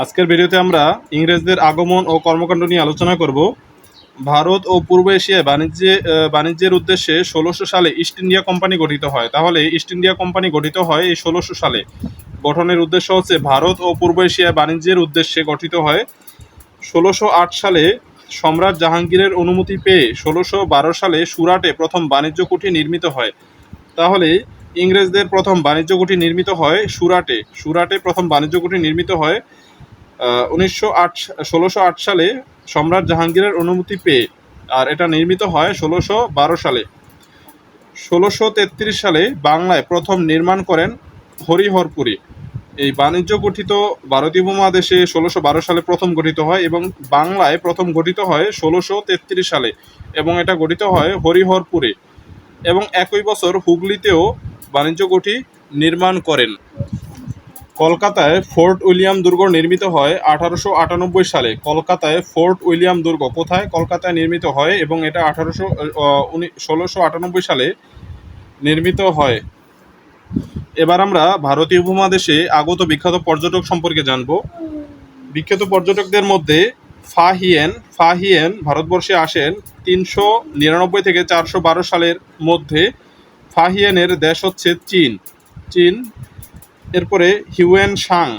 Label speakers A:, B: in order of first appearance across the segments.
A: আজকের ভিডিওতে আমরা ইংরেজদের আগমন ও কর্মকাণ্ড নিয়ে আলোচনা করব। ভারত ও পূর্ব এশিয়ায় বাণিজ্যের উদ্দেশ্যে 1600 সালে ইস্ট ইন্ডিয়া কোম্পানি গঠিত হয়। তাহলে ইস্ট ইন্ডিয়া কোম্পানি গঠিত হয় এই 1600 সালে। গঠনের উদ্দেশ্য হচ্ছে ভারত ও পূর্ব এশিয়ায় বাণিজ্যের উদ্দেশ্যে গঠিত হয়। 1608 সালে সম্রাট জাহাঙ্গীরের অনুমতি পেয়ে 1612 সালে সুরাটে প্রথম বাণিজ্য কুঠি নির্মিত হয়। তাহলে ইংরেজদের প্রথম বাণিজ্য কুঠি নির্মিত হয় সুরাটে প্রথম বাণিজ্য কুঠি নির্মিত হয় 1608 সালে সম্রাট জাহাঙ্গীরের অনুমতি পেয়ে, আর এটা নির্মিত হয় 1612 সালে। 1633 সালে বাংলায় প্রথম নির্মাণ করেন হরিহরপুরে। এই বাণিজ্য গঠিত ভারতীয় উপমহাদেশে 1612 সালে প্রথম গঠিত হয় এবং বাংলায় প্রথম গঠিত হয় 1633 সালে, এবং এটা গঠিত হয় হরিহরপুরে। এবং একই বছর হুগলিতেও বাণিজ্য কুঠি নির্মাণ করেন। কলকাতায় ফোর্ট উইলিয়াম দুর্গ নির্মিত হয় 1898 সালে। কলকাতায় ফোর্ট উইলিয়াম দুর্গ কোথায়? কলকাতায় নির্মিত হয়, এবং এটা 1698 সালে নির্মিত হয়। এবার আমরা ভারতীয় উপমহাদেশে আগত বিখ্যাত পর্যটক সম্পর্কে জানব। বিখ্যাত পর্যটকদের মধ্যে ফাহিয়েন ভারতবর্ষে আসেন 399 থেকে 412 সালের মধ্যে। ফাহিয়েনের দেশ হচ্ছে চীন। এরপরে হিউয়েন শান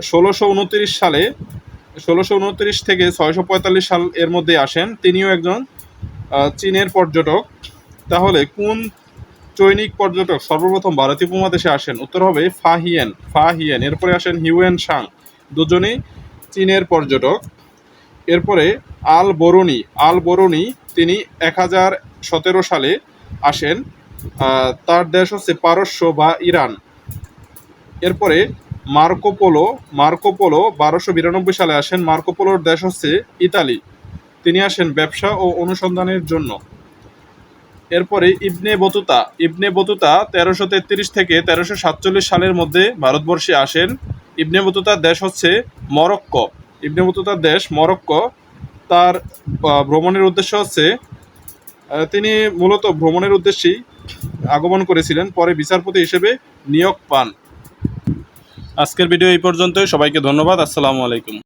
A: 1629 থেকে 645 সাল এর মধ্যে আসেন। তিনিও একজন চীনের পর্যটক। তাহলে কোন চৈনিক পর্যটক সর্বপ্রথম ভারতীয় উপমহাদেশে আসেন? উত্তর হবে ফাহিয়েন। এরপরে আসেন হিউয়েন সাং, দুজনেই চীনের পর্যটক। এরপরে আল বরুনি তিনি 1017 সালে আসেন। তার দেশ হচ্ছে পারস্য বা ইরান। এরপরে মার্কোপোলো 1292 সালে আসেন। মার্কোপোলোর দেশ হচ্ছে ইতালি। তিনি আসেন ব্যবসা ও অনুসন্ধানের জন্য। এরপরে ইবনে বতুতা 1333 থেকে 1347 সালের মধ্যে ভারতবর্ষে আসেন। ইবনে বতুতার দেশ হচ্ছে মরক্কো। তার ভ্রমণের উদ্দেশ্য হচ্ছে তিনি মূলত ভ্রমণের উদ্দেশ্যেই আগমন করেছিলেন, পরে বিচারপতি হিসেবে নিয়োগ পান। আজকের ভিডিও এই পর্যন্তই। সবাইকে ধন্যবাদ। আসসালামু আলাইকুম।